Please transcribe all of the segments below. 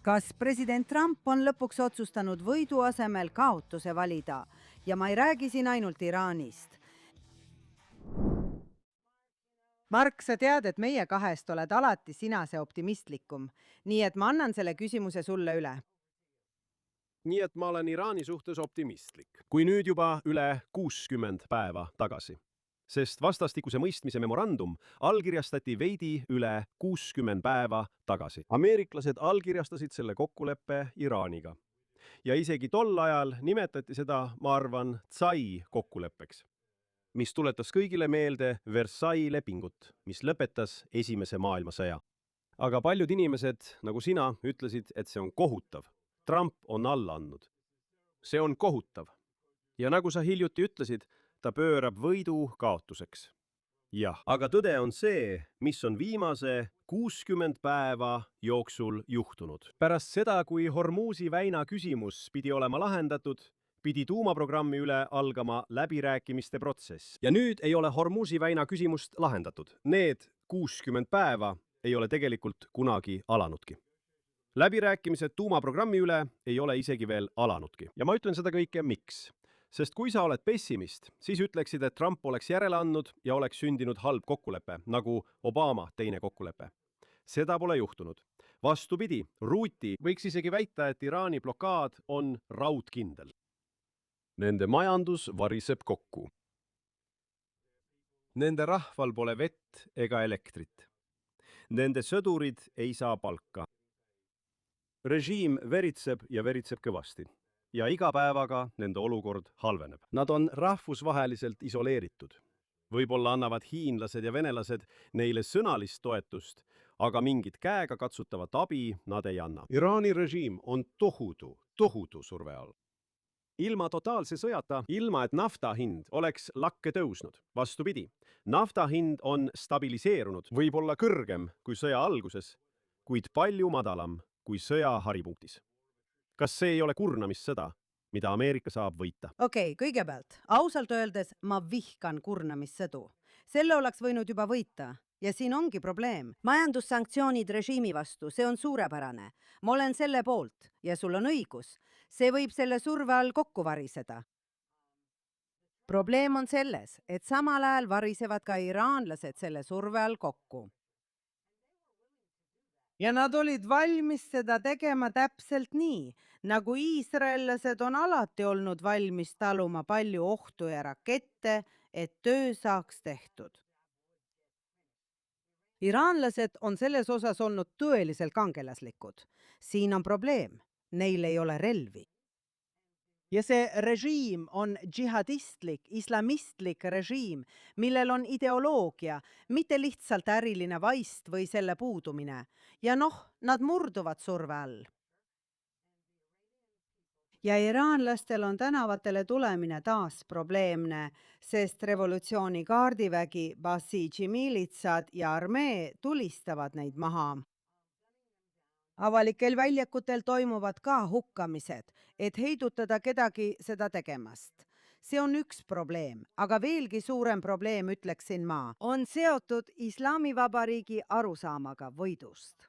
Kas president Trump on lõpuks otsustanud võidu asemel kaotuse valida? Ja ma ei räägi siin ainult Iraanist. Mark, sa tead, et meie kahest oled alati sina see optimistlikum. Nii et ma annan selle küsimuse sulle üle. Nii et ma olen Iraani suhtes optimistlik, kui nüüd juba üle 60 päeva tagasi. Sest vastastikuse mõistmise memorandum allkirjastati veidi üle 60 päeva tagasi. Ameeriklased allkirjastasid selle kokkuleppe Iraaniga. Ja isegi tol ajal nimetati seda, ma arvan, Tsai kokkuleppeks, mis tuletas kõigile meelde Versailles lepingut, mis lõpetas Esimese maailmasõja. Aga paljud inimesed, nagu sina, ütlesid, et see on kohutav. Trump on alla andnud. See on kohutav. Ja nagu sa hiljuti ütlesid, ta pöörab võidu kaotuseks. Jah, aga tõde on see, mis on viimase 60 päeva jooksul juhtunud. Pärast seda, kui Hormuzi väina küsimus pidi olema lahendatud, pidi tuumaprogrammi üle algama läbirääkimiste protsess. Ja nüüd ei ole Hormuzi väina küsimust lahendatud. Need 60 päeva ei ole tegelikult kunagi alanudki. Läbirääkimised tuumaprogrammi üle ei ole isegi veel alanudki. Ja ma ütlen seda kõike miks. Sest kui sa oled pessimist, siis ütleksid, et Trump oleks järele andnud ja oleks sündinud halb kokkulepe, nagu Obama teine kokkulepe. Seda pole juhtunud. Vastupidi, Ruuti võiks isegi väita, et Iraani blokaad on raudkindel. Nende majandus variseb kokku. Nende rahval pole vett ega elektrit. Nende sõdurid ei saa palka. Režiim veritseb ja veritseb kõvasti. Ja iga päevaga nende olukord halveneb. Nad on rahvusvaheliselt isoleeritud. Võib-olla annavad hiinlased ja venelased neile sõnalist toetust, aga mingit käega katsutavat abi nad ei anna. Iraani režiim on tohutu surve all. Ilma totaalse sõjata, ilma et nafta hind oleks lakke tõusnud. Vastupidi, nafta hind on stabiliseerunud, võib-olla kõrgem kui sõja alguses, kuid palju madalam kui sõja haripunktis. Kas see ei ole kurnamissõda, mida Ameerika saab võita? Okei, kõigepealt, ausalt öeldes ma vihkan kurnamissõdu. Selle oleks võinud juba võita. Ja siin ongi probleem. Majandussanktsioonid režiimi vastu, see on suurepärane. Ma olen selle poolt ja sul on õigus. See võib selle surve all kokku variseda. Probleem on selles, et samal ajal varisevad ka iraanlased selle surve all kokku. Ja nad olid valmis seda tegema täpselt nii, nagu iisraellased on alati olnud valmis taluma palju ohtu ja rakette, et töö saaks tehtud. Iraanlased on selles osas olnud tõeliselt kangelaslikud. Siin on probleem. Neil ei ole relvi. Ja see režiim on džihadistlik, islamistlik režiim, millel on ideoloogia, mitte lihtsalt äriline vaist või selle puudumine. Ja nad murduvad surve all. Ja iraanlastel on tänavatele tulemine taas probleemne, sest revolutsiooni kaardivägi, Basiji miilitsad ja armee tulistavad neid maha. Avalikel väljakutel toimuvad ka hukkamised, et heidutada kedagi seda tegemast. See on üks probleem, aga veelgi suurem probleem, ütleksin ma, on seotud Islamivabariigi arusaamaga võidust.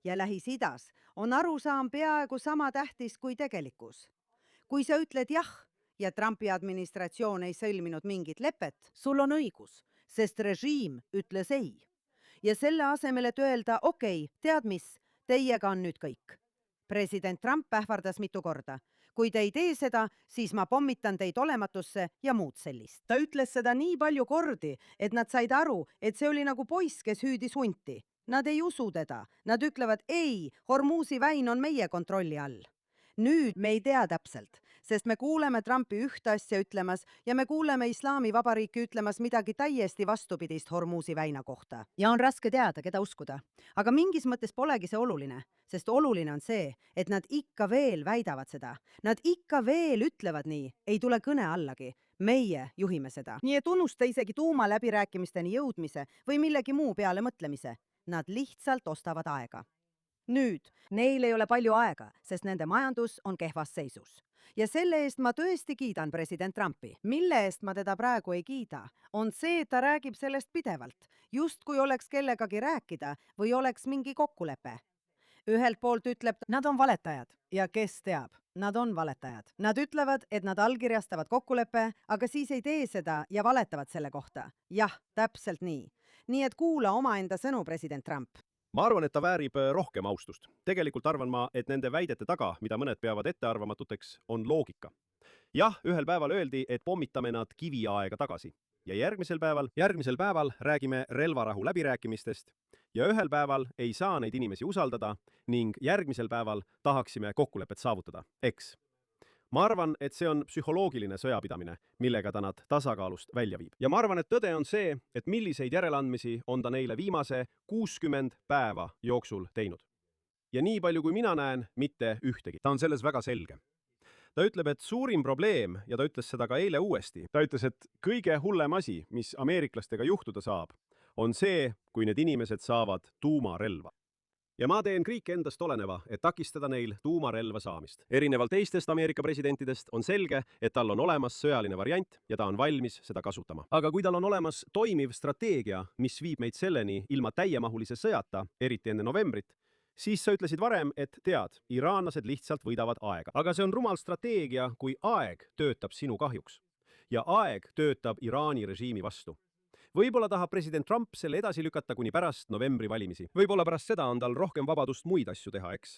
Ja Lähis-Idas on arusaam peaaegu sama tähtis kui tegelikkus. Kui sa ütled jah ja Trumpi administratsioon ei sõlminud mingit lepet, sul on õigus, sest režiim ütles ei. Ja selle asemel, et öelda, okei, tead mis, teiega on nüüd kõik. President Trump ähvardas mitu korda. Kui te ei tee seda, siis ma pommitan teid olematusse ja muud sellist. Ta ütles seda nii palju kordi, et nad said aru, et see oli nagu poiss, kes hüüdis hunti. Nad ei usu teda. Nad ütlevad, ei, Hormuzi väin on meie kontrolli all. Nüüd me ei tea täpselt, sest me kuuleme Trumpi ühte asja ütlemas ja me kuuleme Islamivabariiki ütlemas midagi täiesti vastupidist Hormuzi väina kohta. Ja on raske teada, keda uskuda. Aga mingis mõttes polegi see oluline, sest oluline on see, et nad ikka veel väidavad seda. Nad ikka veel ütlevad nii, ei tule kõne allagi. Meie juhime seda. Nii et unusta isegi tuumaläbirääkimisteni jõudmise või millegi muu peale mõtlemise. Nad lihtsalt ostavad aega. Nüüd, neil ei ole palju aega, sest nende majandus on kehvas seisus. Ja selle eest ma tõesti kiidan president Trumpi. Mille eest ma teda praegu ei kiida, on see, et ta räägib sellest pidevalt, just kui oleks kellegagi rääkida või oleks mingi kokkulepe. ühelt poolt ütleb, nad on valetajad ja kes teab, nad on valetajad. Nad ütlevad, et nad allkirjastavad kokkuleppe, aga siis ei tee seda ja valetavad selle kohta. Jah, täpselt nii. Nii et kuula omaenda sõnu, president Trump. Ma arvan, et ta väärib rohkem austust. Tegelikult arvan ma, et nende väidete taga, mida mõned peavad ettearvamatuteks, on loogika. Jah, ühel päeval öeldi, et pommitame nad kiviaega tagasi. Ja järgmisel päeval räägime relvarahu läbirääkimistest ja ühel päeval ei saa neid inimesi usaldada ning järgmisel päeval tahaksime kokkulepet saavutada, eks. Ma arvan, et see on psühholoogiline sõjapidamine, millega ta nad tasakaalust välja viib. Ja ma arvan, et tõde on see, et milliseid järeleandmisi on ta neile viimase 60 päeva jooksul teinud. Ja nii palju, kui mina näen, mitte ühtegi. Ta on selles väga selge. Ta ütleb, et suurim probleem, ja ta ütles seda ka eile uuesti, ta ütles, et kõige hullem asi, mis ameeriklastega juhtuda saab, on see, kui need inimesed saavad tuumarelva. Ja ma teen kõik endast oleneva, et takistada neil tuumarelva saamist. Erinevalt teistest Ameerika presidentidest on selge, et tal on olemas sõjaline variant ja ta on valmis seda kasutama. Aga kui tal on olemas toimiv strateegia, mis viib meid selleni ilma täiemahulise sõjata, eriti enne novembrit, siis sa ütlesid varem, et tead, iraanlased lihtsalt võidavad aega. Aga see on rumal strateegia, kui aeg töötab sinu kahjuks. Ja aeg töötab Iraani režiimi vastu. Võib-olla tahab president Trump selle edasi lükata kuni pärast novembri valimisi. Võib-olla pärast seda on tal rohkem vabadust muid asju teha, eks.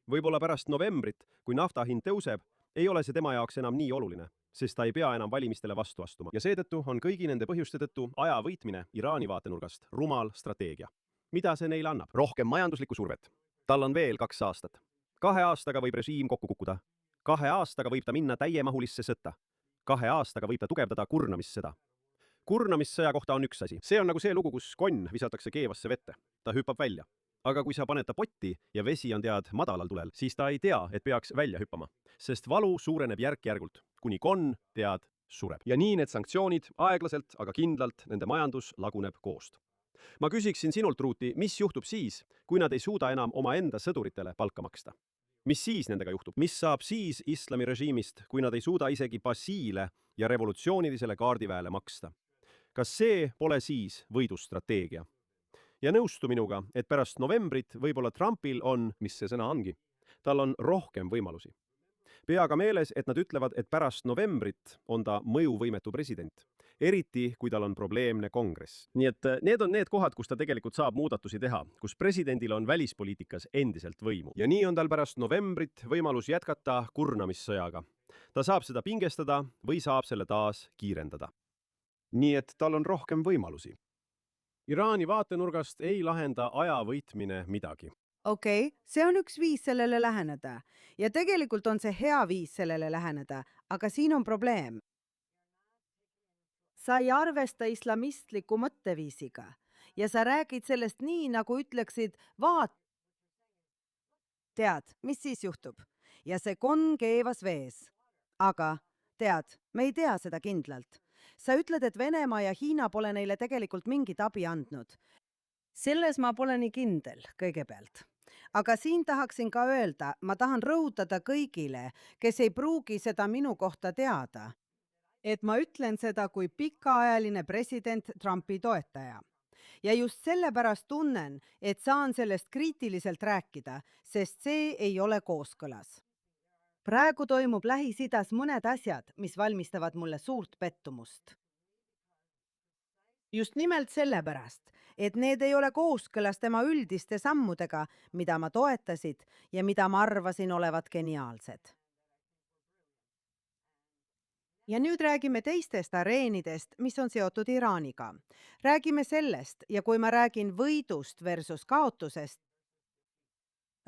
Võib-olla pärast novembrit, kui nafta hind tõuseb, ei ole see tema jaoks enam nii oluline, sest ta ei pea enam valimistele vastu astuma. Ja seetõttu on kõigi nende põhjuste tõttu aja võitmine Iraani vaatenurgast rumal strateegia. Mida see neile annab? Rohkem majanduslikku survet. Tal on veel 2 aastat. 2 aastaga võib režiim kokku kukkuda. 2 aastaga võib ta minna täiemahulisse sõtta. 2 aastaga võib ta tugevdada kurnamissõda. Kurnamissõja kohta on üks asi. See on nagu see lugu, kus konn visatakse keevasse vette. Ta hüppab välja. Aga kui sa paned ta potti ja vesi on tead madalal tulel, siis ta ei tea, et peaks välja hüppama. Sest valu suureneb järk-järgult, kuni konn tead sureb. Ja nii need sanktsioonid aeglaselt, aga kindlalt nende majandus laguneb koost. Ma küsiksin sinult, Ruuti, mis juhtub siis, kui nad ei suuda enam omaenda sõduritele palka maksta? Mis siis nendega juhtub? Mis saab siis islami režiimist, kui nad ei suuda isegi basiile ja revolutsioonilisele kaardiväele maksta? Kas see pole siis võidustrateegia? Ja nõustu minuga, et pärast novembrit võib-olla Trumpil on, mis see sõna ongi, tal on rohkem võimalusi. Pea ka meeles, et nad ütlevad, et pärast novembrit on ta mõjuvõimetu president, eriti kui tal on probleemne kongress. Nii et need on need kohad, kus ta tegelikult saab muudatusi teha, kus presidendil on välispoliitikas endiselt võimu. Ja nii on tal pärast novembrit võimalus jätkata kurnamissõjaga. Ta saab seda pingestada või saab selle taas kiirendada. Nii et tal on rohkem võimalusi. Iraani vaatenurgast ei lahenda aja võitmine midagi. Okei, see on üks viis sellele läheneda. Ja tegelikult on see hea viis sellele läheneda, aga siin on probleem. Sa ei arvesta islamistliku mõtteviisiga ja sa räägid sellest nii, nagu ütleksid, tead, mis siis juhtub? Ja see konn keevas vees. Aga tead, me ei tea seda kindlalt. Sa ütled, et Venemaa ja Hiina pole neile tegelikult mingit abi andnud. Selles ma pole nii kindel kõigepealt. Aga siin tahaksin ka öelda, ma tahan rõhutada kõigile, kes ei pruugi seda minu kohta teada, et ma ütlen seda kui pikaajaline president Trumpi toetaja. Ja just sellepärast tunnen, et saan sellest kriitiliselt rääkida, sest see ei ole kooskõlas. Praegu toimub Lähis-Idas mõned asjad, mis valmistavad mulle suurt pettumust. Just nimelt sellepärast, et need ei ole kooskõlas tema üldiste sammudega, mida ma toetasid ja mida ma arvasin olevat geniaalsed. Ja nüüd räägime teistest areenidest, mis on seotud Iraaniga. Räägime sellest ja kui ma räägin võidust versus kaotusest,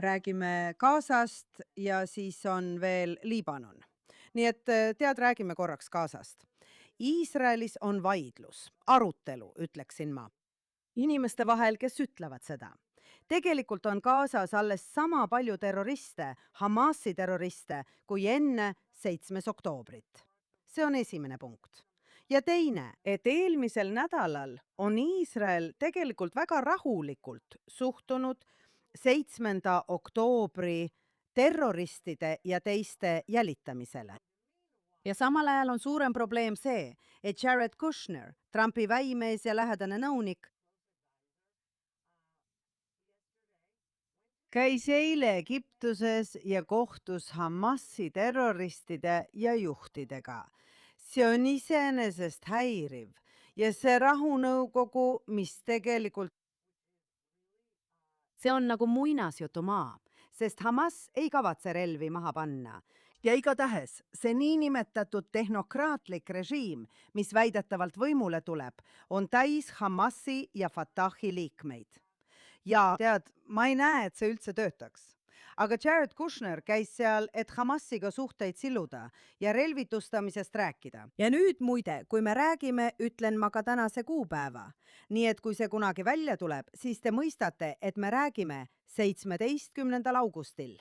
räägime Gazast ja siis on veel Liibanon. Nii et tead, räägime korraks Gazast. Iisraelis on vaidlus, arutelu, ütleksin ma. Inimeste vahel, kes ütlevad seda. Tegelikult on Gazas alles sama palju terroriste, Hamasi terroriste, kui enne 7. oktoobrit. See on esimene punkt. Ja teine, et eelmisel nädalal on Iisrael tegelikult väga rahulikult suhtunud 7. oktoobri terroristide ja teiste jälitamisele. Ja samal ajal on suurem probleem see, et Jared Kushner, Trumpi väimees ja lähedane nõunik, käis eile Egiptuses ja kohtus Hamasi terroristide ja juhtidega. See on iseenesest häiriv ja see rahunõukogu, mis tegelikult see on nagu muinasjutumaa, sest Hamas ei kavatse relvi maha panna. Ja igatahes see niinimetatud tehnokraatlik režiim, mis väidetavalt võimule tuleb, on täis Hamasi ja Fatahi liikmeid. Ja tead, ma ei näe, et see üldse töötaks. Aga Jared Kushner käis seal, et Hamasiga suhteid siluda ja relvitustamisest rääkida. Ja nüüd muide, kui me räägime, ütlen ma ka tänase kuupäeva. Nii et kui see kunagi välja tuleb, siis te mõistate, et me räägime 17. augustil.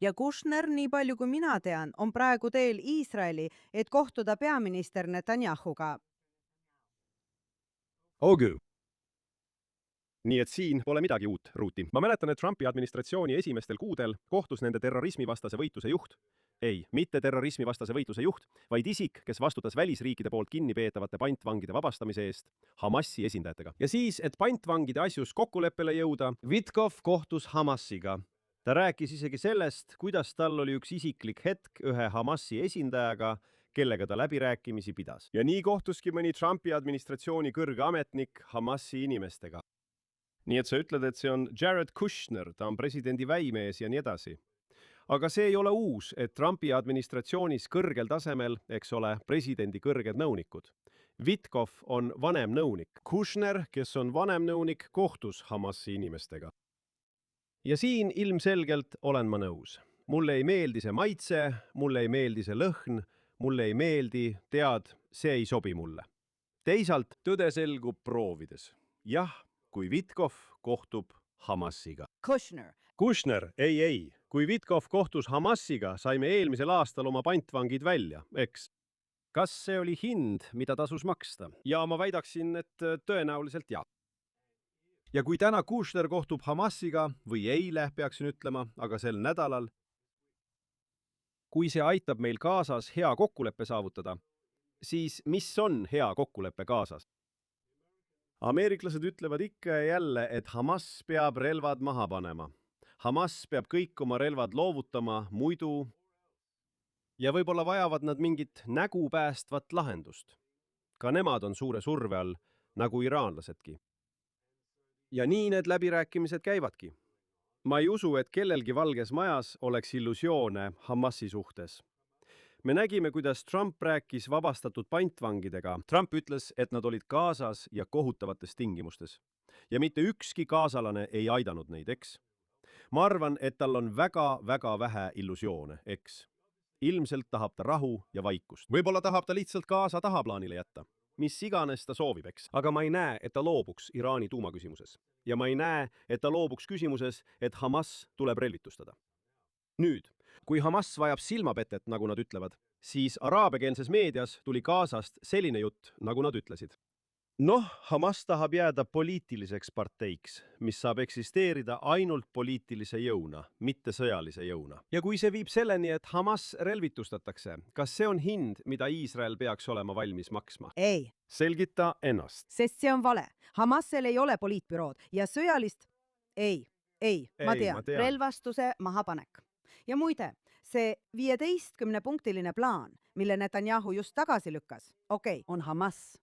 Ja Kushner, nii palju kui mina tean, on praegu teel Iisraeli, et kohtuda peaminister Netanyahuga. Ogu. Nii et siin pole midagi uut ruuti. Ma mäletan, et Trumpi administratsiooni esimestel kuudel kohtus nende terrorismivastase võitluse juht. Ei, mitte terrorismivastase võitluse juht, vaid isik, kes vastutas välisriikide poolt kinnipeetavate pantvangide vabastamise eest Hamasi esindajatega. Ja siis, et pantvangide asjus kokkuleppele jõuda, Witkov kohtus Hamasiga. Ta rääkis isegi sellest, kuidas tal oli üks isiklik hetk ühe Hamasi esindajaga, kellega ta läbirääkimisi pidas. Ja nii kohtuski mõni Trumpi administratsiooni kõrge ametnik Hamasi inimestega. Nii et sa ütled, et see on Jared Kushner, ta on presidendi väimees ja nii edasi. Aga see ei ole uus, et Trumpi administratsioonis kõrgel tasemel, eks ole, presidendi kõrged nõunikud. Witkov on vanem nõunik. Kushner, kes on vanem nõunik, kohtus Hamasi inimestega. Ja siin ilmselgelt olen ma nõus. Mulle ei meeldi see maitse, mulle ei meeldi see lõhn, mulle ei meeldi, tead, see ei sobi mulle. Teisalt tõde selgub proovides. Jah, kui Witkov kohtub Hamasiga. Kushner, ei. Kui Witkov kohtus Hamasiga, saime eelmisel aastal oma pantvangid välja, eks? Kas see oli hind, mida tasus maksta? Ja ma väidaksin, et tõenäoliselt jah. Ja kui täna Kushner kohtub Hamasiga, või eile peaksin ütlema, aga sel nädalal, kui see aitab meil Gazas hea kokkuleppe saavutada, siis mis on hea kokkuleppe Gazas? Ameeriklased ütlevad ikka ja jälle, et Hamas peab relvad maha panema. Hamas peab kõik oma relvad loovutama, muidu ja võib-olla vajavad nad mingit nägu päästvat lahendust. Ka nemad on suure surve all, nagu iraanlasedki. Ja nii need läbirääkimised käivadki. Ma ei usu, et kellelgi Valges Majas oleks illusioone Hamasi suhtes. Me nägime, kuidas Trump rääkis vabastatud pantvangidega. Trump ütles, et nad olid Gazas ja kohutavates tingimustes. Ja mitte ükski gaasalane ei aidanud neid, eks? Ma arvan, et tal on väga vähe illusioone, eks? Ilmselt tahab ta rahu ja vaikust. Võib-olla tahab ta lihtsalt Gaza tahaplaanile jätta. Mis iganes ta soovib, eks? Aga ma ei näe, et ta loobuks Iraani tuumaküsimuses. Ja ma ei näe, et ta loobuks küsimuses, et Hamas tuleb relvitustada. Nüüd, kui Hamas vajab silmapetet, nagu nad ütlevad, siis araabiakeelses meedias tuli Gazast selline jutt, nagu nad ütlesid. Noh, Hamas tahab jääda poliitiliseks parteiks, mis saab eksisteerida ainult poliitilise jõuna, mitte sõjalise jõuna. Ja kui see viib selleni, et Hamas relvitustatakse, kas see on hind, mida Iisrael peaks olema valmis maksma? Ei. Selgita ennast. Sest see on vale. Hamasel ei ole poliitbürood ja sõjalist... Ei, ma tean. Relvastuse mahapanek. Ja muide, see 15-punktiline plaan, mille Netanyahu just tagasi lükkas, on Hamas.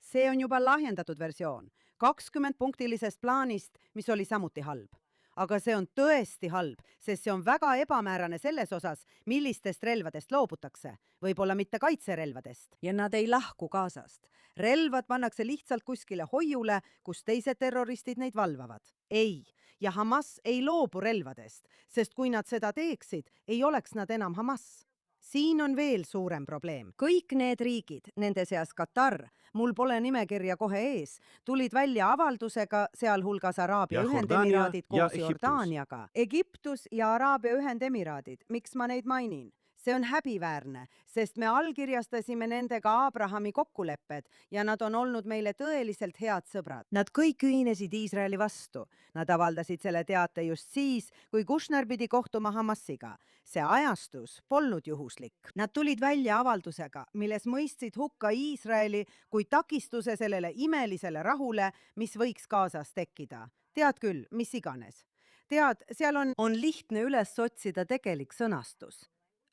See on juba lahjendatud versioon, 20-punktilisest plaanist, mis oli samuti halb. Aga see on tõesti halb, sest see on väga ebamäärane selles osas, millistest relvadest loobutakse, võib-olla mitte kaitserelvadest. Ja nad ei lahku Gazast. Relvad pannakse lihtsalt kuskile hoiule, kus teised terroristid neid valvavad. Ei, ja Hamas ei loobu relvadest, sest kui nad seda teeksid, ei oleks nad enam Hamas. Siin on veel suurem probleem. Kõik need riigid, nende seas Katar, mul pole nimekirja kohe ees, tulid välja avaldusega, sealhulgas Araabia Ühendemiraadid koos Jordaaniaga. Egiptus ja Araabia Ühendemiraadid, miks ma neid mainin? See on häbiväärne, sest me allkirjastasime nendega Abrahami kokkulepped ja nad on olnud meile tõeliselt head sõbrad. Nad kõik ühinesid Iisraeli vastu. Nad avaldasid selle teate just siis, kui Kushner pidi kohtuma Hamasiga. See ajastus polnud juhuslik. Nad tulid välja avaldusega, milles mõistsid hukka Iisraeli kui takistuse sellele imelisele rahule, mis võiks Gazas tekkida. Tead küll, mis iganes. tead, seal on lihtne üles otsida tegelik sõnastus,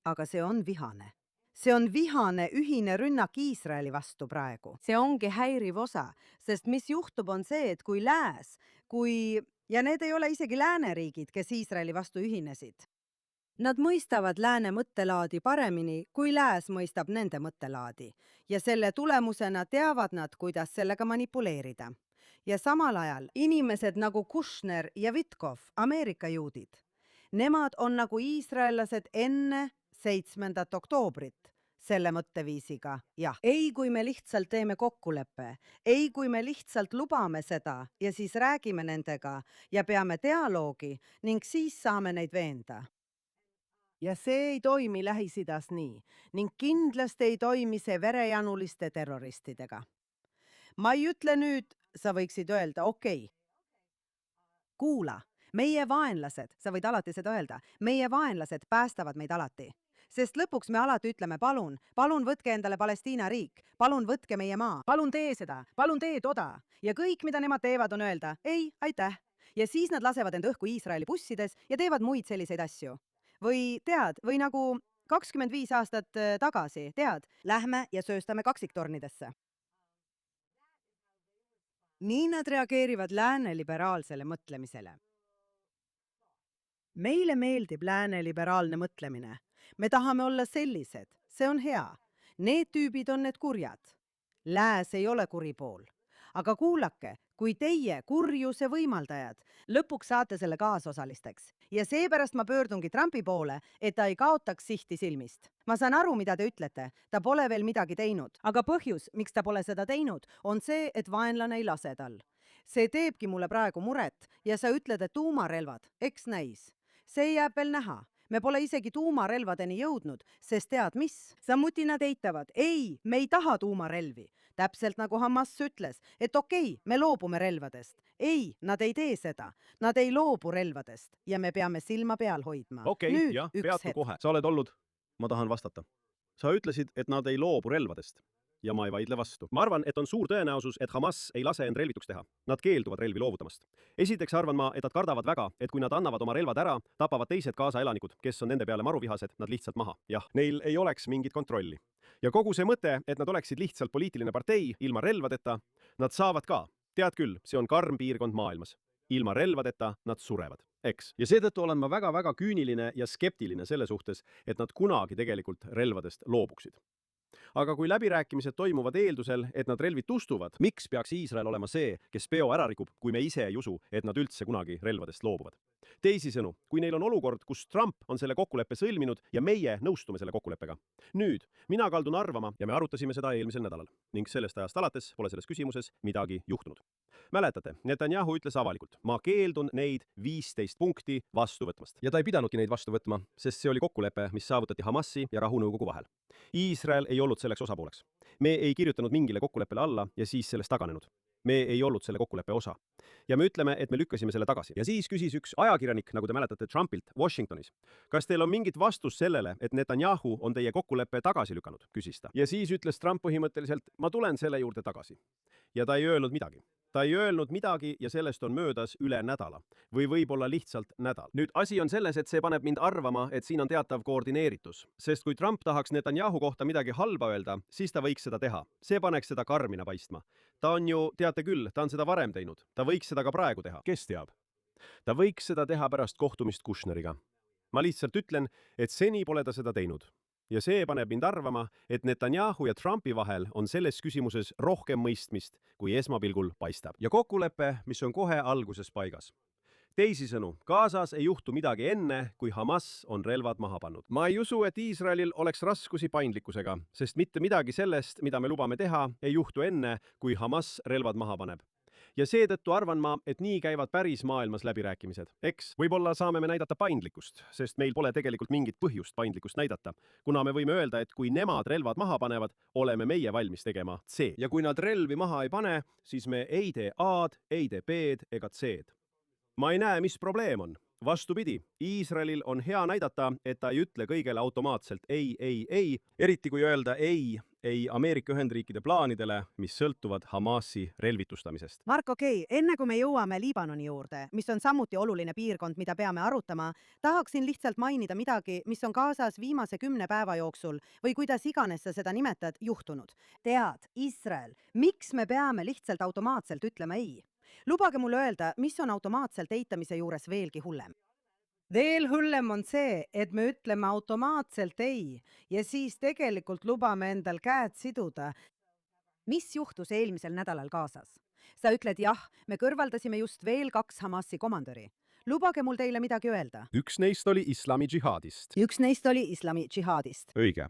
aga see on vihane. See on vihane ühine rünnak Iisraeli vastu praegu. See ongi häiriv osa, sest mis juhtub on see, et kui lääs, ja need ei ole isegi lääneriigid, kes Iisraeli vastu ühinesid. Nad mõistavad lääne mõttelaadi paremini, kui lääs mõistab nende mõttelaadi ja selle tulemusena teavad nad, kuidas sellega manipuleerida. Ja samal ajal inimesed nagu Kushner ja Witkov, Ameerika juudid, nemad on nagu iisraellased enne 7. oktoobrit selle mõtteviisiga. Jah, ei kui me lihtsalt teeme kokkuleppe, ei kui me lihtsalt lubame seda ja siis räägime nendega ja peame dialoogi ning siis saame neid veenda. Ja see ei toimi Lähis-Idas nii ning kindlasti ei toimi see verejanuliste terroristidega. Ma ei ütle nüüd, sa võiksid öelda, okei. Kuula, meie vaenlased, sa võid alati seda öelda, meie vaenlased päästavad meid alati. Sest lõpuks me alati ütleme, palun võtke endale Palestiina riik, palun võtke meie maa, palun tee seda, palun tee toda. Ja kõik, mida nemad teevad, on öelda, ei, aitäh. Ja siis nad lasevad end õhku Iisraeli bussides ja teevad muid selliseid asju. Või tead, või nagu 25 aastat tagasi, tead, lähme ja sööstame kaksiktornidesse. Nii nad reageerivad lääne liberaalsele mõtlemisele. Meile meeldib lääne liberaalne mõtlemine. Me tahame olla sellised. See on hea. Need tüübid on need kurjad. Lääs ei ole kuri pool. Aga kuulake, kui teie kurjuse võimaldajad lõpuks saate selle kaasosalisteks. Ja seepärast ma pöördungi Trumpi poole, et ta ei kaotaks sihti silmist. Ma saan aru, mida te ütlete. Ta pole veel midagi teinud. Aga põhjus, miks ta pole seda teinud, on see, et vaenlane ei lase tal. See teebki mulle praegu muret ja sa ütled, et tuumarelvad, eks näis. See jääb veel näha. Me pole isegi tuumarelvadeni jõudnud, sest tead mis? Samuti nad eitavad, ei, me ei taha tuumarelvi. Täpselt nagu Hamas ütles, et okei, me loobume relvadest. Ei, nad ei tee seda. Nad ei loobu relvadest ja me peame silma peal hoidma. Okei, jah, peatu kohe. Sa oled olnud, ma tahan vastata. Sa ütlesid, et nad ei loobu relvadest. Ja ma ei vaidle vastu. Ma arvan, et on suur tõenäosus, et Hamas ei lase end relvituks teha. Nad keelduvad relvi loovutamast. Esiteks arvan ma, et nad kardavad väga, et kui nad annavad oma relvad ära, tapavad teised kaasaelanikud, kes on nende peale maruvihased, nad lihtsalt maha. Jah, neil ei oleks mingit kontrolli. Ja kogu see mõte, et nad oleksid lihtsalt poliitiline partei ilma relvadeta, nad saavad ka. Tead küll, see on karm piirkond maailmas. Ilma relvadeta nad surevad. Eks. Ja seetõttu olen ma väga küüniline ja skeptiline selle suhtes, et nad kunagi tegelikult relvadest loobuksid. Aga kui läbirääkimised toimuvad eeldusel, et nad relvitustuvad, miks peaks Iisrael olema see, kes peo ära rikub, kui me ise ei usu, et nad üldse kunagi relvadest loobuvad? Teisisõnu, kui neil on olukord, kus Trump on selle kokkuleppe sõlminud ja meie nõustume selle kokkuleppega. Nüüd, mina kaldun arvama ja me arutasime seda eelmisel nädalal ning sellest ajast alates pole selles küsimuses midagi juhtunud. Mäletate, Netanyahu ütles avalikult, ma keeldun neid 15 punkti vastu võtmast. Ja ta ei pidanudki neid vastu võtma, sest see oli kokkulepe, mis saavutati Hamasi ja rahunõukogu vahel. Iisrael ei olnud selleks osapooleks. Me ei kirjutanud mingile kokkuleppele alla ja siis sellest taganenud. Me ei olnud selle kokkuleppe osa. Ja me ütleme, et me lükkasime selle tagasi. Ja siis küsis üks ajakirjanik, nagu te mäletate Trumpilt, Washingtonis. Kas teil on mingit vastus sellele, et Netanyahu on teie kokkuleppe tagasi lükanud, küsis ta. Ja siis ütles Trump põhimõtteliselt, ma tulen selle juurde tagasi. Ja ta ei öelnud midagi. Ta ei öelnud midagi ja sellest on möödas üle nädala. Või võib-olla lihtsalt nädal. Nüüd asi on selles, et see paneb mind arvama, et siin on teatav koordineeritus. Sest kui Trump tahaks Netanyahu kohta midagi halba öelda, siis ta võiks seda teha. See paneks seda karmina paistma. Ta on ju, teate küll, ta on seda varem teinud. Ta võiks seda ka praegu teha. Kes teab? Ta võiks seda teha pärast kohtumist Kushneriga. Ma lihtsalt ütlen, et seni pole ta seda teinud. Ja see paneb mind arvama, et Netanyahu ja Trumpi vahel on selles küsimuses rohkem mõistmist, kui esmapilgul paistab. Ja kokkulepe, mis on kohe alguses paigas. Teisisõnu, Gazas ei juhtu midagi enne, kui Hamas on relvad maha pannud. Ma ei usu, et Iisraelil oleks raskusi paindlikkusega, sest mitte midagi sellest, mida me lubame teha, ei juhtu enne, kui Hamas relvad maha paneb. Ja seetõttu arvan ma, et nii käivad päris maailmas läbirääkimised. Eks, võib-olla saame me näidata paindlikkust, sest meil pole tegelikult mingit põhjust paindlikkust näidata, kuna me võime öelda, et kui nemad relvad maha panevad, oleme meie valmis tegema C. Ja kui nad relvi maha ei pane, siis me ei tee A-d, ei tee B-d ega C-d. Ma ei näe, mis probleem on. Vastupidi, Iisraelil on hea näidata, et ta ei ütle kõigele automaatselt ei, eriti kui öelda ei Ameerika Ühendriikide plaanidele, mis sõltuvad Hamasi relvitustamisest. Mark, enne kui me jõuame Liibanoni juurde, mis on samuti oluline piirkond, mida peame arutama, tahaksin lihtsalt mainida midagi, mis on Gazas viimase 10 päeva jooksul või kuidas iganes sa seda nimetad, juhtunud. Tead, Iisrael, miks me peame lihtsalt automaatselt ütlema ei? Lubage mulle öelda, mis on automaatselt eitamise juures veelgi hullem. Veel hullem on see, et me ütleme automaatselt ei ja siis tegelikult lubame endal käed siduda. Mis juhtus eelmisel nädalal Gazas? Sa ütled jah, me kõrvaldasime just veel 2 Hamasi komandöri. Lubage mul teile midagi öelda. Üks neist oli islami džihaadist. Üks neist oli islami džihaadist. Õige.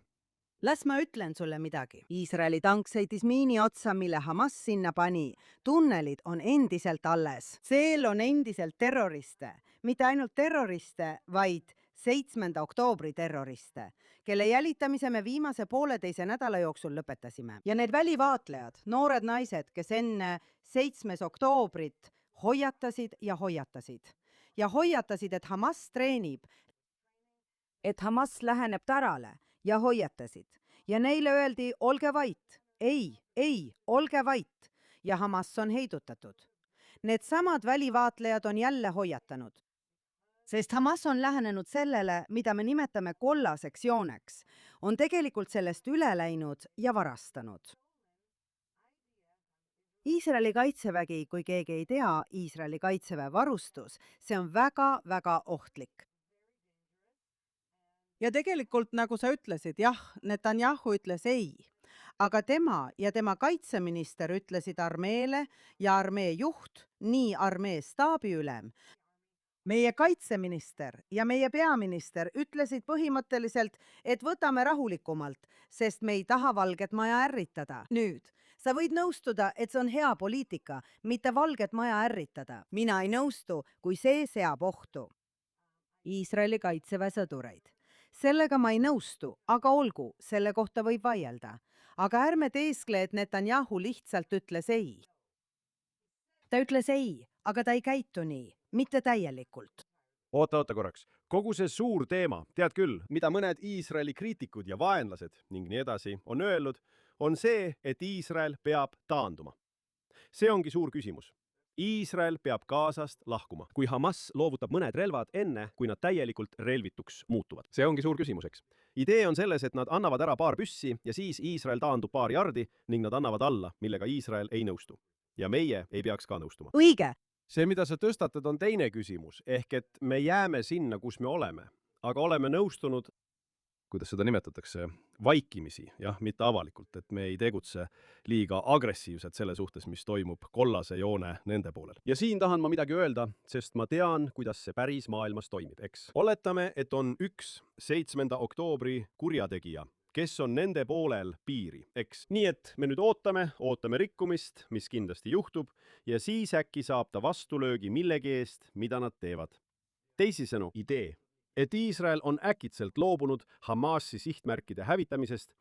Las ma ütlen sulle midagi. Iisraeli tank sõitis miini otsa, mille Hamas sinna pani. Tunnelid on endiselt alles. Seel on endiselt terroriste. Mitte ainult terroriste, vaid 7. oktoobri terroriste, kelle jälitamise me viimase 1,5 nädala jooksul lõpetasime. Ja need välivaatlejad, noored naised, kes enne 7. oktoobrit hoiatasid ja hoiatasid. Ja hoiatasid, et Hamas treenib, et Hamas läheneb tarale. Ja hoiatasid. Ja neile öeldi, olge vait. Ei, olge vait. Ja Hamas on heidutatud. Need samad välivaatlejad on jälle hoiatanud. Sest Hamas on lähenenud sellele, mida me nimetame kollaseks jooneks. On tegelikult sellest üle läinud ja varastanud. Iisraeli kaitsevägi, kui keegi ei tea, Iisraeli kaitseväe varustus, see on väga ohtlik. Ja tegelikult, nagu sa ütlesid, jah, Netanyahu ütles ei, aga tema ja tema kaitseminister ütlesid armeele ja armee juht, nii armee staabiülem, meie kaitseminister ja meie peaminister ütlesid põhimõtteliselt, et võtame rahulikumalt, sest me ei taha Valget Maja ärritada. Nüüd, sa võid nõustuda, et see on hea poliitika, mitte Valget Maja ärritada. Mina ei nõustu, kui see seab ohtu Iisraeli kaitseväe sõdureid. Sellega ma ei nõustu, aga olgu, selle kohta võib vaielda. Aga ärme teeskle, et Netanyahu lihtsalt ütles ei. Ta ütles ei, aga ta ei käitu nii, mitte täielikult. Oota korraks. Kogu see suur teema, tead küll, mida mõned Iisraeli kriitikud ja vaenlased ning nii edasi on öelnud, on see, et Iisrael peab taanduma. See ongi suur küsimus. Iisrael peab Gazast lahkuma, kui Hamas loovutab mõned relvad enne, kui nad täielikult relvituks muutuvad. See ongi suur küsimus, eks. Idee on selles, et nad annavad ära paar püssi ja siis Iisrael taandub paar jardi ning nad annavad alla, millega Iisrael ei nõustu. Ja meie ei peaks ka nõustuma. Õige! See, mida sa tõstatad, on teine küsimus, ehk et me jääme sinna, kus me oleme, aga oleme nõustunud, kuidas seda nimetatakse, vaikimisi, jah, mitte avalikult, et me ei tegutse liiga agressiivselt selle suhtes, mis toimub kollase joone nende poolel. Ja siin tahan ma midagi öelda, sest ma tean, kuidas see päris maailmas toimib, eks. Oletame, et on üks 7. oktoobri kurjategija, kes on nende poolel piiri, eks. Nii et me nüüd ootame rikkumist, mis kindlasti juhtub, ja siis äkki saab ta vastulöögi millegi eest, mida nad teevad. Teisisõnu, idee, et Iisrael on äkitselt loobunud Hamasi sihtmärkide hävitamisest.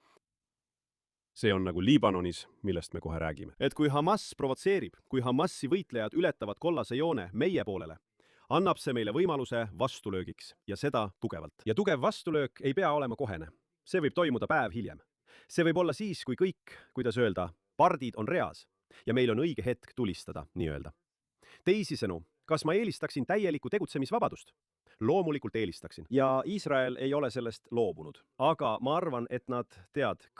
See on nagu Liibanonis, millest me kohe räägime. Et kui Hamas provotseerib, kui Hamasi võitlejad ületavad kollase joone meie poolele, annab see meile võimaluse vastulöögiks ja seda tugevalt. Ja tugev vastulöök ei pea olema kohene. See võib toimuda päev hiljem. See võib olla siis, kui kõik, kuidas öelda, pardid on reas ja meil on õige hetk tulistada, nii öelda. Teisisõnu, kas ma eelistaksin täielikku tegutsemisvabadust? Loomulikult eelistaksin. Ja Iisrael ei ole sellest loobunud. Aga ma arvan, et nad,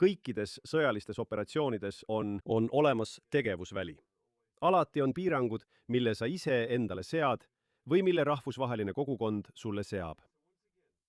kõikides sõjalistes operatsioonides on olemas tegevusväli. Alati on piirangud, mille sa ise endale sead või mille rahvusvaheline kogukond sulle seab.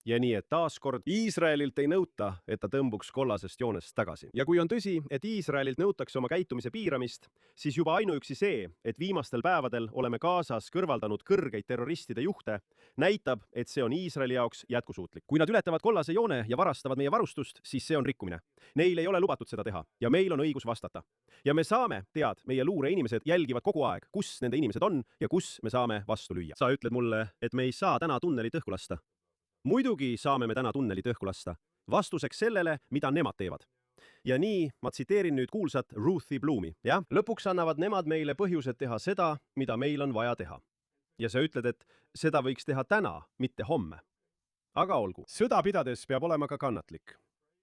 Ja nii, et taaskord Iisraelilt ei nõuta, et ta tõmbuks kollasest joonest tagasi. Ja kui on tõsi, et Iisraelilt nõutakse oma käitumise piiramist, siis juba ainuüksi see, et viimastel päevadel oleme Gazas kõrvaldanud kõrgeid terroristide juhte, näitab, et see on Iisraeli jaoks jätkusuutlik. Kui nad ületavad kollase joone ja varastavad meie varustust, siis see on rikkumine. Neil ei ole lubatud seda teha ja meil on õigus vastata. Ja me saame, meie luureinimesed jälgivad kogu aeg, kus nende inimesed on ja kus me saame vastu lüüa. Sa ütled mulle, et me ei saa täna tunnelit õhku lasta. Muidugi saame me täna tunnelit õhku lasta, vastuseks sellele, mida nemad teevad. Ja nii, ma tsiteerin nüüd kuulsat Ruthie Bloomi, jah? Lõpuks annavad nemad meile põhjused teha seda, mida meil on vaja teha. ja sa ütled, et seda võiks teha täna, mitte homme. Aga olgu, sõda pidades peab olema ka kannatlik.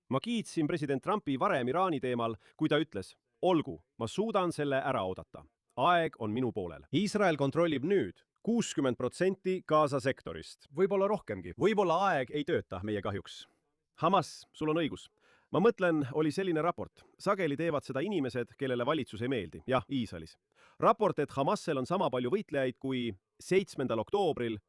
Ma kiitsin president Trumpi varem Iraani teemal, kui ta ütles, olgu, ma suudan selle ära oodata. Aeg on minu poolel. Iisrael kontrollib nüüd 60% Gaza sektorist. Võib-olla rohkemgi. Võib-olla aeg ei tööta meie kahjuks. Hamas, sul on õigus. Ma mõtlen, oli selline raport. Sageli teevad seda inimesed, kellele valitsus ei meeldi. Jah, Iisraelis. Raport, et Hamasel on sama palju võitlejaid kui 7. oktoobril.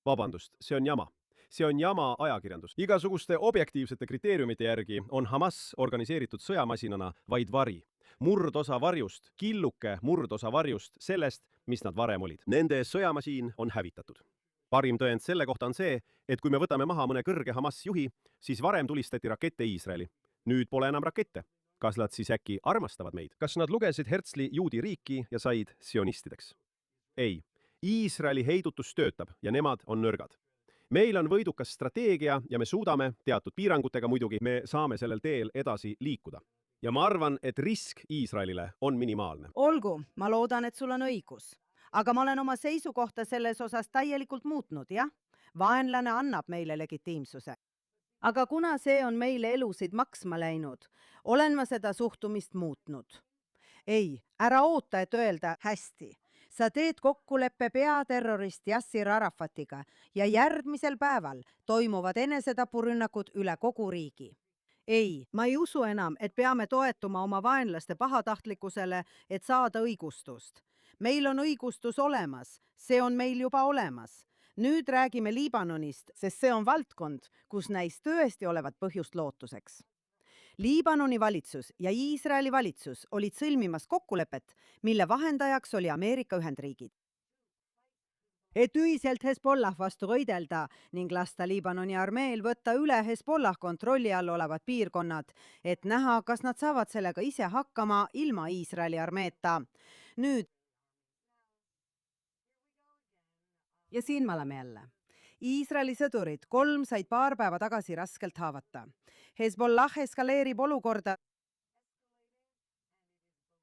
Vabandust, see on jama. See on jama ajakirjandus. Igasuguste objektiivsete kriteeriumite järgi on Hamas organiseeritud sõjamasinana vaid vari. Murdosa varjust, killuke murdosa varjust sellest, mis nad varem olid. Nende sõjamasiin on hävitatud. Parim tõend selle kohta on see, et kui me võtame maha mõne kõrge Hamas juhi, siis varem tulistati rakette Iisraeli. Nüüd pole enam rakette. Kas nad siis äkki armastavad meid? Kas nad lugesid Herzli juudi riiki ja said sionistideks? Ei. Iisraeli heidutus töötab ja nemad on nõrgad. Meil on võidukas strateegia ja me suudame, teatud piirangutega muidugi, me saame sellel teel edasi liikuda. Ja ma arvan, et risk Iisraelile on minimaalne. Olgu, ma loodan, et sul on õigus. Aga ma olen oma seisukohta selles osas täielikult muutnud, jah? Vaenlane annab meile legitiimsuse. Aga kuna see on meile elusid maksma läinud, olen ma seda suhtumist muutnud. Ei, ära oota, et öelda hästi. Sa teed kokkuleppe peaterrorist Yassir Arafatiga ja järgmisel päeval toimuvad enesetapurünnakud üle kogu riigi. Ei, ma ei usu enam, et peame toetuma oma vaenlaste pahatahtlikkusele, et saada õigustust. Meil on õigustus olemas, see on meil juba olemas. Nüüd räägime Liibanonist, sest see on valdkond, kus näis tõesti olevat põhjust lootuseks. Liibanoni valitsus ja Iisraeli valitsus olid sõlmimas kokkulepet, mille vahendajaks oli Ameerika Ühendriigid. Et ühiselt Hezbollah vastu võidelda ning lasta Liibanoni armeel võtta üle Hezbollah kontrolli all olevad piirkonnad, et näha, kas nad saavad sellega ise hakkama ilma Iisraeli armeeta. Nüüd. Ja siin me oleme jälle. Iisraeli sõdurid 3 said paar päeva tagasi raskelt haavata. Hezbollah eskaleerib olukorda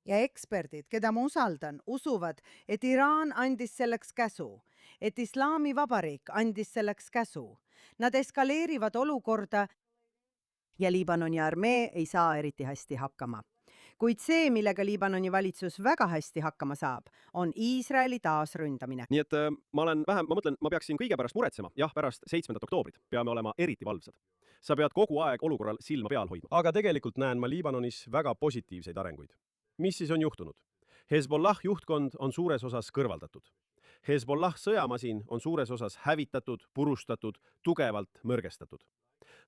ja eksperdid, keda ma usaldan, usuvad, et Iraan andis selleks käsu, et Islami Vabariik andis selleks käsu. Nad eskaleerivad olukorda ja Liibanoni armee ei saa eriti hästi hakkama. Kuid see, millega Liibanoni valitsus väga hästi hakkama saab, on Iisraeli taasründamine. Nii et ma mõtlen, ma peaksin kõige pärast muretsema. Jah, pärast 7. oktoobrit peame olema eriti valvsad. Sa pead kogu aeg olukorral silma peal hoidma. Aga tegelikult näen ma Liibanonis väga positiivseid arenguid. Mis siis on juhtunud? Hezbollah juhtkond on suures osas kõrvaldatud. Hezbollah sõjamasin on suures osas hävitatud, purustatud, tugevalt mõrgestatud.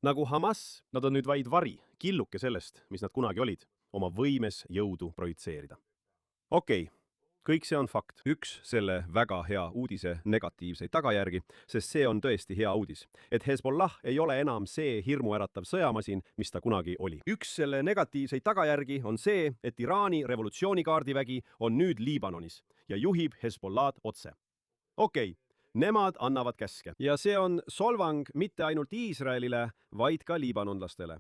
Nagu Hamas, nad on nüüd vaid vari, killuke sellest, mis nad kunagi olid, oma võimes jõudu projitseerida. Okei, kõik see on fakt. Üks selle väga hea uudise negatiivseid tagajärgi, sest see on tõesti hea uudis, et Hezbollah ei ole enam see hirmuäratav sõjamasin, mis ta kunagi oli. Üks selle negatiivseid tagajärgi on see, et Iraani revolutsioonikaardivägi on nüüd Liibanonis ja juhib Hezbollah'd otse. Okei, nemad annavad käske ja see on solvang mitte ainult Iisraelile, vaid ka liibanonlastele.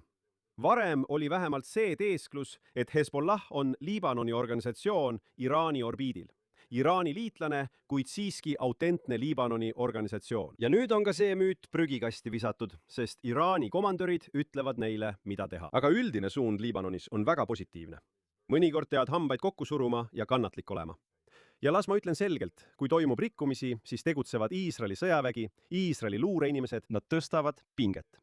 Varem oli vähemalt see teesklus, et Hezbollah on Liibanoni organisatsioon Iraani orbiidil. Iraani liitlane, kuid siiski autentne Liibanoni organisatsioon. Ja nüüd on ka see müüt prügikasti visatud, sest Iraani komandörid ütlevad neile, mida teha. Aga üldine suund Liibanonis on väga positiivne. Mõnikord pead hambaid kokku suruma ja kannatlik olema. Ja las ma ütlen selgelt, kui toimub rikkumisi, siis tegutsevad Iisraeli sõjavägi, Iisraeli luureinimesed, nad tõstavad pinget.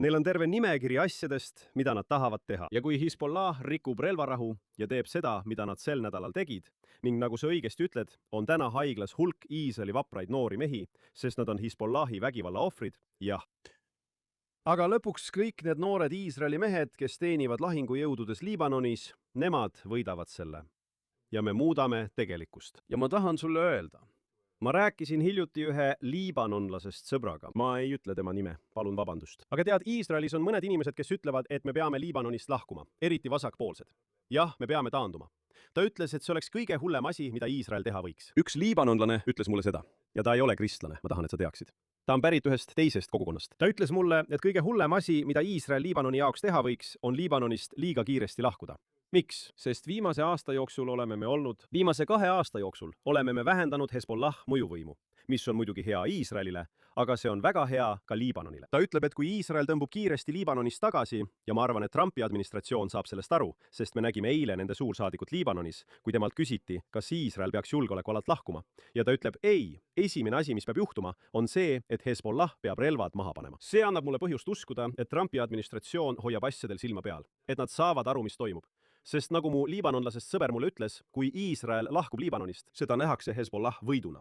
Neil on terve nimekiri asjadest, mida nad tahavad teha. Ja kui Hezbollah rikub relvarahu ja teeb seda, mida nad sel nädalal tegid, ning nagu sa õigesti ütled, on täna haiglas hulk Iisraeli vapraid noori mehi, sest nad on Hezbollahi vägivalla ohvrid, jah. Aga lõpuks kõik need noored Iisraeli mehed, kes teenivad lahingujõududes Liibanonis, nemad võidavad selle. Ja me muudame tegelikkust. Ja ma tahan sulle öelda. Ma rääkisin hiljuti ühe liibanonlasest sõbraga. Ma ei ütle tema nime, palun vabandust. Aga tead, Iisraelis on mõned inimesed, kes ütlevad, et me peame Liibanonist lahkuma, eriti vasakpoolsed. Jah, me peame taanduma. Ta ütles, et see oleks kõige hullem asi, mida Iisrael teha võiks. Üks liibanonlane ütles mulle seda. Ja ta ei ole kristlane, ma tahan, et sa teaksid. Ta on pärit ühest teisest kogukonnast. Ta ütles mulle, et kõige hullem asi, mida Iisrael Liibanoni jaoks teha võiks, on Liibanonist liiga kiiresti lahkuda. Miks? Sest viimase 2 aasta jooksul oleme me vähendanud Hezbollah mõjuvõimu. mis on muidugi hea Iisraelile, aga see on väga hea ka Liibanonile. Ta ütleb, et kui Iisrael tõmbub kiiresti Liibanonist tagasi, ja ma arvan, et Trumpi administratsioon saab sellest aru, sest me nägime eile nende suursaadikut Liibanonis, kui temalt küsiti, kas Iisrael peaks julgeolekualalt lahkuma. Ja ta ütleb, ei, esimene asi, mis peab juhtuma, on see, et Hezbollah peab relvad maha panema. See annab mulle põhjust uskuda, et Trumpi administratsioon hoiab asjadel silma peal, et nad saavad aru, mis toimub. Sest nagu mu liibanonlasest sõber mulle ütles, kui Iisrael lahkub Liibanonist, seda nähakse Hezbollah võiduna.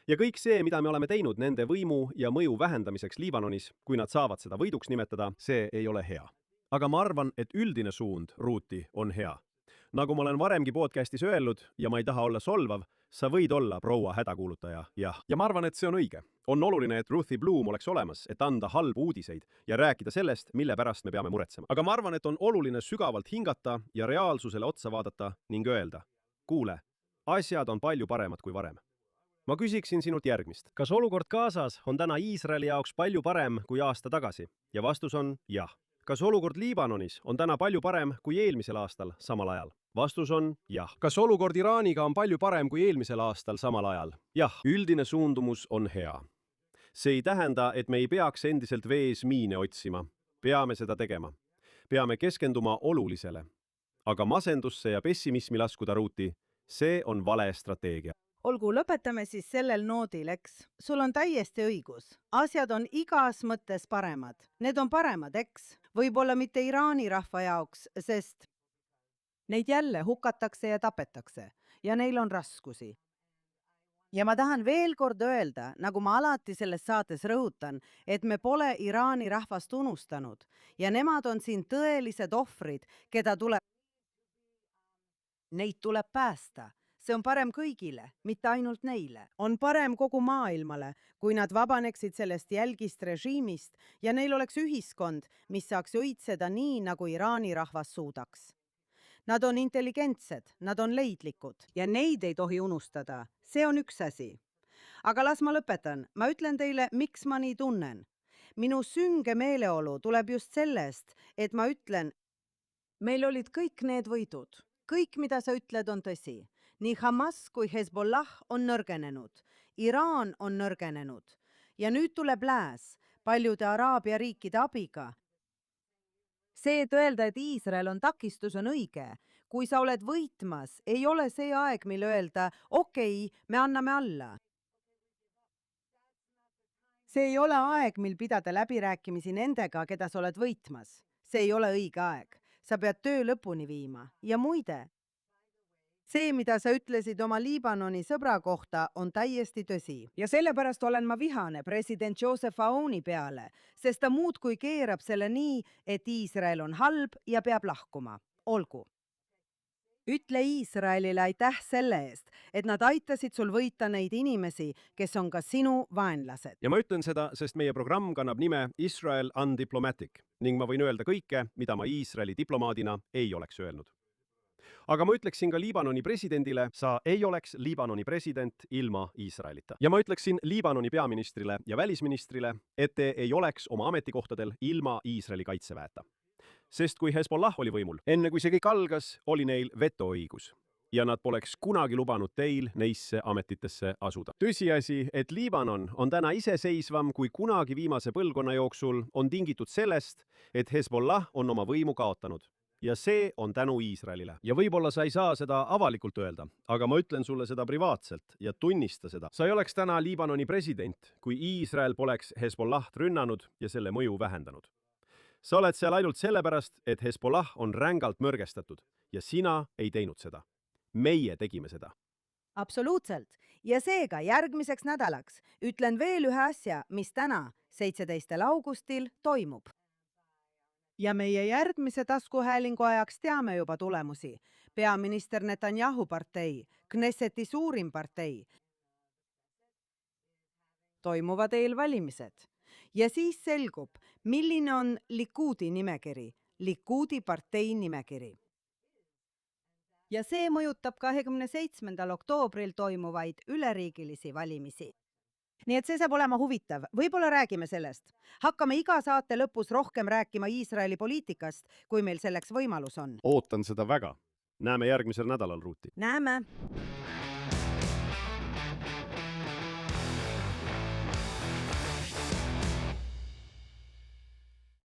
Ja kõik see, mida me oleme teinud nende võimu ja mõju vähendamiseks Liibanonis, kui nad saavad seda võiduks nimetada, see ei ole hea. Aga ma arvan, et üldine suund ruuti on hea. Nagu ma olen varemgi podcastis öelnud ja ma ei taha olla solvav, sa võid olla proua hädakuulutaja, jah. Ja ma arvan, et see on õige. On oluline, et Ruthie Bloom oleks olemas, et anda halbu uudiseid ja rääkida sellest, mille pärast me peame muretsema. Aga ma arvan, et on oluline sügavalt hingata ja reaalsusele otsa vaadata ning öelda, kuule, asjad on palju paremad kui varem. Ma küsiksin sinult järgmist. Kas olukord Gazas on täna Iisraeli jaoks palju parem kui aasta tagasi? Ja vastus on jah. Kas olukord Liibanonis on täna palju parem kui eelmisel aastal samal ajal? Vastus on jah. Kas olukord Iraaniga on palju parem kui eelmisel aastal samal ajal? Jah, üldine suundumus on hea. See ei tähenda, et me ei peaks endiselt vees miine otsima. Peame seda tegema. Peame keskenduma olulisele. Aga masendusse ja pessimismi laskuda ruuti, see on vale strateegia. Olgu, lõpetame siis sellel noodil, eks? Sul on täiesti õigus. Asjad on igas mõttes paremad. Need on paremad, eks? Võib-olla mitte Iraani rahva jaoks, sest neid jälle hukatakse ja tapetakse ja neil on raskusi. Ja ma tahan veel kord öelda, nagu ma alati selles saates rõhutan, et me pole Iraani rahvast unustanud ja nemad on siin tõelised ohvrid, Neid tuleb päästa. See on parem kõigile, mitte ainult neile. On parem kogu maailmale, kui nad vabaneksid sellest jälgist režiimist ja neil oleks ühiskond, mis saaks õitseda nii, nagu Iraani rahvas suudaks. Nad on intelligentsed, nad on leidlikud ja neid ei tohi unustada. See on üks asi. Aga las ma lõpetan. Ma ütlen teile, miks ma nii tunnen. Minu sünge meeleolu tuleb just sellest, et ma ütlen, meil olid kõik need võidud. Kõik, mida sa ütled, on tõsi. Nii Hamas kui Hezbollah on nõrgenenud. Iraan on nõrgenenud. Ja nüüd tuleb lääs paljude Araabia riikide abiga. See, et öelda, et Iisrael on takistus, on õige. Kui sa oled võitmas, ei ole see aeg, mil öelda, okei, me anname alla. See ei ole aeg, mil pidada läbirääkimisi nendega, keda sa oled võitmas. See ei ole õige aeg. Sa pead töö lõpuni viima. Ja muide, see, mida sa ütlesid oma Liibanoni sõbra kohta, on täiesti tõsi. Ja sellepärast olen ma vihane president Joseph Aouni peale, sest ta muudkui keerab selle nii, et Iisrael on halb ja peab lahkuma. Olgu. Ütle Iisraelile aitäh selle eest, et nad aitasid sul võita neid inimesi, kes on ka sinu vaenlased. Ja ma ütlen seda, sest meie programm kannab nime Israel Undiplomatic ning ma võin öelda kõike, mida ma Iisraeli diplomaadina ei oleks öelnud. Aga ma ütleksin ka Liibanoni presidendile, sa ei oleks Liibanoni president ilma Iisraelita. Ja ma ütleksin Liibanoni peaministrile ja välisministrile, et te ei oleks oma ametikohtadel ilma Iisraeli kaitseväeta. Sest kui Hezbollah oli võimul, enne kui see kõik algas, oli neil vetoõigus. Ja nad poleks kunagi lubanud teil neisse ametitesse asuda. Tõsiasi, et Liibanon on täna iseseisvam kui kunagi viimase põlvkonna jooksul, on tingitud sellest, et Hezbollah on oma võimu kaotanud. Ja see on tänu Iisraelile. Ja võib-olla sa ei saa seda avalikult öelda, aga ma ütlen sulle seda privaatselt ja tunnista seda. Sa ei oleks täna Liibanoni president, kui Iisrael poleks Hezbollah rünnanud ja selle mõju vähendanud. Sa oled seal ainult sellepärast, et Hezbollah on rängalt mõrgestatud ja sina ei teinud seda. Meie tegime seda. Absoluutselt. Ja seega järgmiseks nädalaks ütlen veel ühe asja, mis täna, 17. augustil, toimub. Ja meie järgmise taskuhäälingu ajaks teame juba tulemusi. Peaminister Netanyahu partei, Knesseti suurim partei. Toimuvad eelvalimised. Ja siis selgub, milline on Likudi nimekiri, Likudi partei nimekiri. Ja see mõjutab 27. oktoobril toimuvaid üleriigilisi valimisi. Nii et see saab olema huvitav. Võib-olla räägime sellest. Hakkame iga saate lõpus rohkem rääkima Iisraeli poliitikast, kui meil selleks võimalus on. Ootan seda väga. Näeme järgmisel nädalal, Ruuti. Näeme!